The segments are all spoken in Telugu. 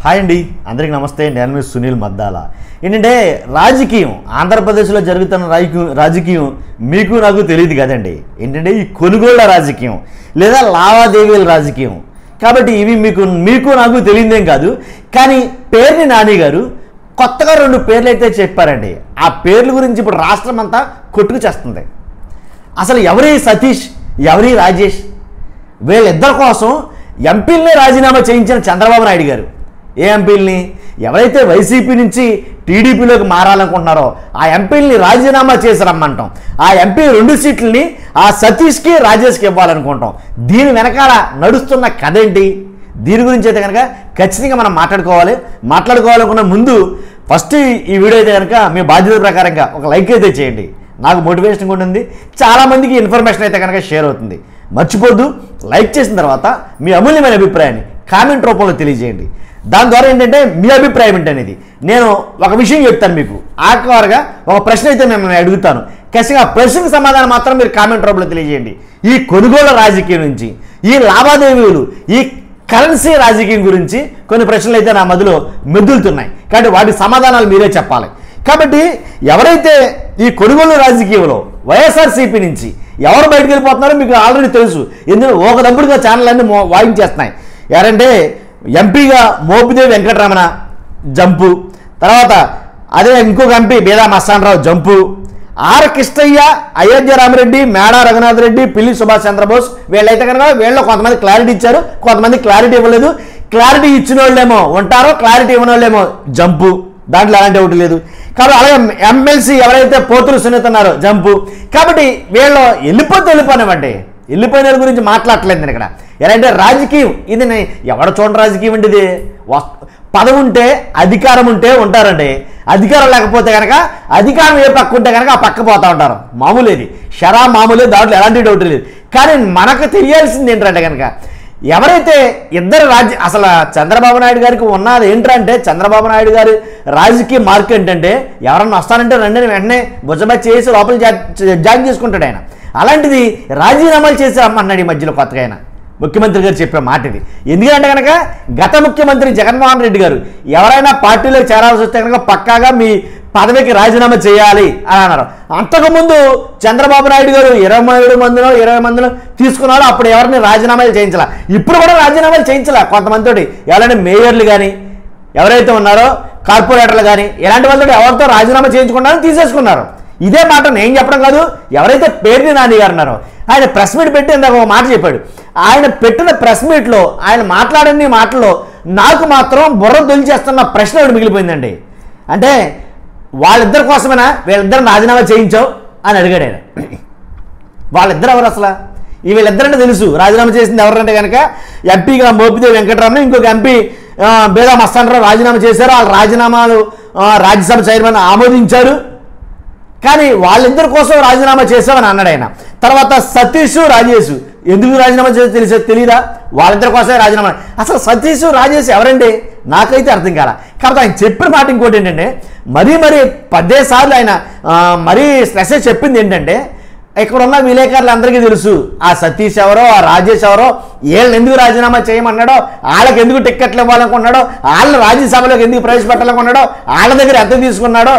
హాయ్ అండి, అందరికీ నమస్తే. నేను మీ సునీల్ మద్దాల. ఏంటంటే రాజకీయం, ఆంధ్రప్రదేశ్లో జరుగుతున్న రాజకీయం మీకు నాకు తెలియదు కదండి. ఏంటంటే ఈ కొనుగోళ్ల రాజకీయం లేదా లావాదేవీల రాజకీయం. కాబట్టి ఇవి మీకు నాకు తెలియదేం కాదు. కానీ పేర్ని నాని గారు కొత్తగా 2 పేర్లు అయితే చెప్పారండి. ఆ పేర్ల గురించి ఇప్పుడు రాష్ట్రం అంతా కొట్టుకు చేస్తుంది. అసలు ఎవరి సతీష్, ఎవరి రాజేష్, వీళ్ళిద్దరి కోసం ఎంపీలనే రాజీనామా చేయించిన చంద్రబాబు నాయుడు గారు. ఏ ఎంపీలని? ఎవరైతే వైసీపీ నుంచి టీడీపీలోకి మారాలనుకుంటున్నారో ఆ ఎంపీలని రాజీనామా చేసి రమ్మంటాం. ఆ ఎంపీ 2 సీట్లని ఆ సతీష్కి రాజేష్కి ఇవ్వాలనుకుంటాం. దీని వెనకాల నడుస్తున్న కథ ఏంటి? దీని గురించి అయితే కనుక ఖచ్చితంగా మనం మాట్లాడుకోవాలనుకున్న ముందు ఫస్ట్ ఈ వీడియో అయితే కనుక మీ బాధ్యత ప్రకారంగా ఒక లైక్ అయితే చేయండి. నాకు మోటివేషన్గా ఉంటుంది, చాలామందికి ఇన్ఫర్మేషన్ అయితే కనుక షేర్ అవుతుంది. మర్చిపోద్దు, లైక్ చేసిన తర్వాత మీ అమూల్యమైన అభిప్రాయాన్ని కామెంట్ రూపంలో తెలియజేయండి. దాని ద్వారా ఏంటంటే మీ అభిప్రాయం ఏంటనేది నేను ఒక విషయం చెప్తాను. మీకు ఆఖరిగా ఒక ప్రశ్న అయితే మిమ్మల్ని అడుగుతాను. ఖచ్చితంగా ప్రశ్నకు సమాధానం మాత్రం మీరు కామెంట్ రూపంలో తెలియజేయండి. ఈ కొనుగోళ్ల రాజకీయం నుంచి, ఈ లావాదేవీలు, ఈ కరెన్సీ రాజకీయం గురించి కొన్ని ప్రశ్నలు అయితే నా మధ్యలో మెదులుతున్నాయి. కాబట్టి వాటి సమాధానాలు మీరే చెప్పాలి. కాబట్టి ఎవరైతే ఈ కొనుగోలు రాజకీయంలో వైఎస్ఆర్సీపీ నుంచి ఎవరు బయటకు వెళ్ళిపోతున్నారో మీకు ఆల్రెడీ తెలుసు. ఎందుకు ఒక దప్పుడుగా ఛానల్ అన్ని వాయించేస్తున్నాయి. ఎవరంటే ఎంపీగా మోపిదేవి వెంకటరమణ జంపు, తర్వాత అదే ఇంకొక MP Beda Mastan Rao jump, R Krishnaiah, Ayodhya Rami Reddy, Meda Raghunath Reddy, Pilli Subhash Chandrabose. వీళ్ళైతే కనుక వీళ్ళు కొంతమంది క్లారిటీ ఇచ్చారు, కొంతమంది క్లారిటీ ఇవ్వలేదు. క్లారిటీ ఇచ్చిన వాళ్ళేమో ఉంటారో, క్లారిటీ ఇవ్వని వాళ్ళేమో జంపు. దాంట్లో అలాంటి ఒకటి లేదు. కాబట్టి అలాగే ఎమ్మెల్సీ ఎవరైతే పోతులు సున్నితున్నారో జంపు. కాబట్టి వీళ్ళు వెళ్ళిపోనివ్వండి. వెళ్ళిపోయిన వాళ్ళ గురించి మాట్లాడలేదు నేను ఇక్కడ. ఎలా అంటే రాజకీయం ఇది ఎవడ చూడండి రాజకీయం అంటే ఇది పదవి ఉంటే అధికారం ఉంటే ఉంటారండి. అధికారం లేకపోతే కనుక అధికారం ఏ పక్క ఉంటే కనుక ఆ పక్క పోతూ ఉంటారు. మామూలేది, మామూలే, దాంట్లో ఎలాంటి డౌట్ లేదు. కానీ మనకు తెలియాల్సింది ఏంటంటే కనుక ఎవరైతే ఇద్దరు అసలు చంద్రబాబు నాయుడు గారికి ఉన్నది ఏంటంటే, చంద్రబాబు నాయుడు గారి రాజకీయ మార్క్ ఏంటంటే ఎవరన్నా వస్తానంటే రండి వెంటనే భుజబచ్చి చేసి లోపల జాయిన్ చేసుకుంటాడు ఆయన. అలాంటిది రాజీనామాలు చేసి రమ్మన్నాడు ఈ మధ్యలో కొత్తగా ఆయన ముఖ్యమంత్రి గారు చెప్పే మాట ఇది. ఎందుకంటే కనుక గత ముఖ్యమంత్రి జగన్మోహన్ రెడ్డి గారు ఎవరైనా పార్టీలో చేరాల్సి వస్తే కనుక పక్కాగా మీ పదవికి రాజీనామా చేయాలి అని అన్నారు. అంతకుముందు చంద్రబాబు నాయుడు గారు 20 మందిలో తీసుకున్నాడు. అప్పుడు ఎవరిని రాజీనామాలు చేయించాల. ఇప్పుడు కూడా రాజీనామాలు చేయించాల. కొంతమందితోటి ఎవరైనా మేయర్లు కానీ ఎవరైతే ఉన్నారో కార్పొరేటర్లు కానీ ఇలాంటి వాళ్ళతో ఎవరితో రాజీనామా చేయించుకున్నారో తీసేసుకున్నారు. ఇదే మాట నేను చెప్పడం కాదు, ఎవరైతే పేర్ని నాని గారు ఉన్నారో ఆయన ప్రెస్ మీట్ పెట్టి ఇందాక ఒక మాట చెప్పాడు. ఆయన పెట్టిన ప్రెస్ మీట్లో ఆయన మాట్లాడని మాటల్లో నాకు మాత్రం బుర్ర తొలిచేస్తున్న ప్రశ్న ఒకటి మిగిలిపోయిందండి. అంటే వాళ్ళిద్దరి కోసమైనా వీళ్ళిద్దరిని రాజీనామా చేయించావు అని అడిగాడు ఆయన. వాళ్ళిద్దరు ఎవరు అసలు? ఈ వీళ్ళిద్దరంటే తెలుసు. రాజీనామా చేసింది ఎవరంటే కనుక ఎంపీగా మోపిదేవి వెంకటరమణ, ఇంకొక ఎంపీ బేదా మస్తానరావు రాజీనామా చేశారు. వాళ్ళ రాజీనామాలు రాజ్యసభ చైర్మన్ ఆమోదించారు. కానీ వాళ్ళిద్దరి కోసం రాజీనామా చేసామని అన్నాడు ఆయన. తర్వాత సతీష్, రాజేష్ ఎందుకు రాజీనామా చేసి తెలియదా? వాళ్ళిద్దరి కోసమే రాజీనామా. అసలు సతీష్, రాజేష్ ఎవరండి? నాకైతే అర్థం కాల. కాబట్టి ఆయన చెప్పిన మాట ఇంకోటి ఏంటంటే మరీ 10 సార్లు ఆయన మరీ స్ట్రెస్ చెప్పింది ఏంటంటే ఇక్కడ ఉన్న విలేకరులు అందరికీ తెలుసు ఆ సతీష్ ఎవరో, ఆ రాజేష్ ఎవరో, వీళ్ళని ఎందుకు రాజీనామా చేయమన్నాడో, వాళ్ళకి ఎందుకు టిక్కెట్లు ఇవ్వాలనుకున్నాడో, వాళ్ళని రాజ్యసభలోకి ఎందుకు ప్రవేశపెట్టాలనుకున్నాడో, వాళ్ళ దగ్గర ఎంత తీసుకున్నాడో,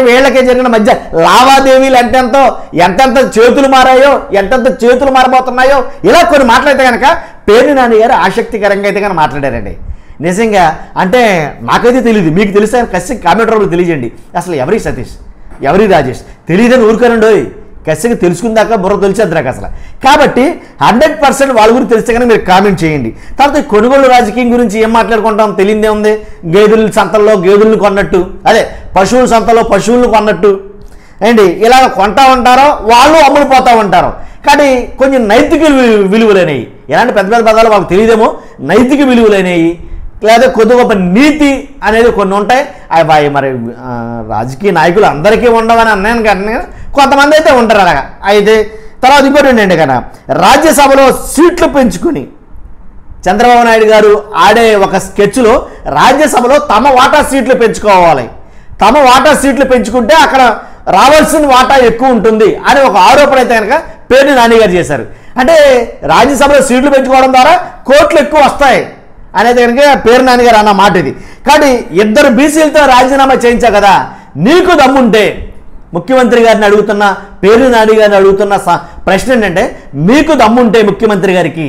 వీళ్ళకి జరిగిన మధ్య లావాదేవీలు ఎంతెంత చేతులు మారాయో, ఎంతెంత చేతులు మారబోతున్నాయో, ఇలా కొన్ని మాట్లాడితే కనుక పేర్ని నాని గారు ఆసక్తికరంగా అయితే కనుక మాట్లాడారండి. నిజంగా అంటే నాకైతే తెలియదు, మీకు తెలిస్తే ఖచ్చితంగా కామెంట్ రూపంలో తెలియజేయండి. అసలు ఎవరి సతీష్, ఎవరి రాజేష్ తెలియదని ఊరుకోనండి. ఖచ్చితంగా తెలుసుకుందాక బుర్ర తొలిచేద్దరాక అసలు. కాబట్టి 100% వాళ్ళ గురించి తెలిస్తే కనుక మీరు కామెంట్ చేయండి. తర్వాత కొనుగోలు రాజకీయం గురించి ఏం మాట్లాడుకుంటాం తెలియదే ఉంది. గేదెల సంతల్లో గేదెలను కొన్నట్టు, అదే పశువుల సంతలో పశువులను కొన్నట్టు అండి ఇలాగ కొంటా ఉంటారో వాళ్ళు అమ్ముడు పోతూ ఉంటారు. కానీ కొంచెం నైతిక విలువలనేవి, ఎలాంటి పెద్ద పదాలు వాళ్ళకి తెలియదేమో, నైతిక విలువలనేవి లేదా కొద్ది గొప్ప నీతి అనేది కొన్ని ఉంటాయి. అవి మరి రాజకీయ నాయకులు అందరికీ ఉండవని అన్నాను కానీ కొంతమంది అయితే ఉంటారు అలాగా. అయితే తర్వాత ఇంకోటి ఏంటంటే కదా, రాజ్యసభలో సీట్లు పెంచుకుని చంద్రబాబు నాయుడు గారు ఆడే ఒక స్కెచ్లో రాజ్యసభలో తమ వాటా సీట్లు పెంచుకోవాలి. తమ వాటా సీట్లు పెంచుకుంటే అక్కడ రావాల్సిన వాటా ఎక్కువ ఉంటుంది అని ఒక ఆరోపణ అయితే కనుక పేర్ని నాని గారు చేశారు. అంటే రాజ్యసభలో సీట్లు పెంచుకోవడం ద్వారా కోట్లు ఎక్కువ వస్తాయి అనేది కనుక పేరు నాని గారు అన్న మాట ఇది. కాబట్టి ఇద్దరు బీసీలతో రాజీనామా చేయించా కదా, నీకు దమ్ముంటే ముఖ్యమంత్రి గారిని అడుగుతున్న, పేరు నాని గారిని అడుగుతున్న ప్రశ్న ఏంటంటే, మీకు దమ్ముంటే ముఖ్యమంత్రి గారికి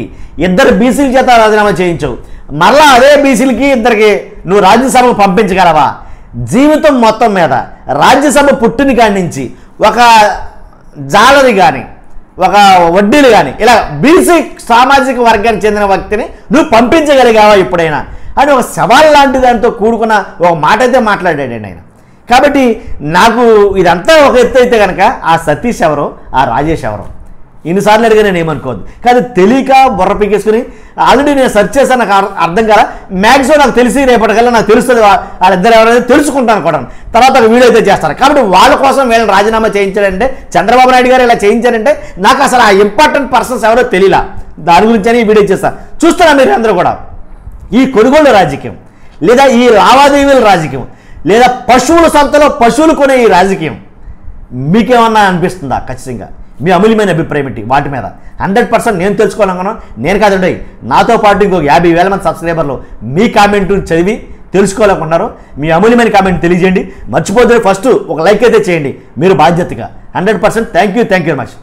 ఇద్దరు బీసీల చేత రాజీనామా చేయించవు, మరలా అదే బీసీలకి ఇద్దరికి నువ్వు రాజ్యసభకు పంపించగలవా? జీవితం మొత్తం మీద రాజ్యసభ పుట్టిన కాడి నుంచి ఒక జాలరి కానీ ఒక వడ్డీలు కానీ ఇలా బీసీ సామాజిక వర్గానికి చెందిన వ్యక్తిని నువ్వు పంపించగలిగావా ఎప్పుడైనా అని ఒక సవాల్ లాంటి దాంతో కూడుకున్న ఒక మాట అయితే మాట్లాడాడండి ఆయన. కాబట్టి నాకు ఇదంతా ఒక ఎత్తు అయితే కనుక ఆ సతీష్ ఎవరో ఆ రాజేష్ ఎవరో ఇన్నిసార్లు అడిగా నేను ఏమనుకోవద్దు. కానీ తెలియక బుర్ర పీకేసుకుని ఆల్రెడీ నేను సెర్చ్ చేశాను, నాకు అర్థం కదా, మ్యాక్సిమం నాకు తెలిసి రేపటికల్లా నాకు తెలుస్తుంది వాళ్ళిద్దరు ఎవరైనా తెలుసుకుంటాను కూడా, తర్వాత ఒక వీడియో అయితే చేస్తారు. కాబట్టి వాళ్ళ కోసం వీళ్ళని రాజీనామా చేయించాడంటే, చంద్రబాబు నాయుడు గారు ఇలా చేయించారంటే నాకు అసలు ఆ ఇంపార్టెంట్ పర్సన్స్ ఎవరో తెలియలా, దాని గురించి అని ఈ వీడియో చేస్తాను. చూస్తారా మీరు అందరూ కూడా ఈ కొనుగోలు రాజకీయం లేదా ఈ లావాదేవీల రాజకీయం లేదా పశువుల సంతలో పశువులు కొనే ఈ రాజకీయం మీకేమన్నా అనిపిస్తుందా? ఖచ్చితంగా మీ అమూల్యమైన అభిప్రాయం ఏంటి వాటి మీద? 100% నేను తెలుసుకోవాలనుకున్నాను. నేను కాదండి, నాతో పాటు ఇంకొక 50,000 మంది సబ్స్క్రైబర్లు మీ కామెంట్ చదివి తెలుసుకోవాలనుకున్నారు. మీ అమూల్యమైన కామెంట్ తెలియజేయండి. మర్చిపోతే ఫస్ట్ ఒక లైక్ అయితే చేయండి మీరు బాధ్యతగా. 100% థ్యాంక్ యూ వెరీ మచ్.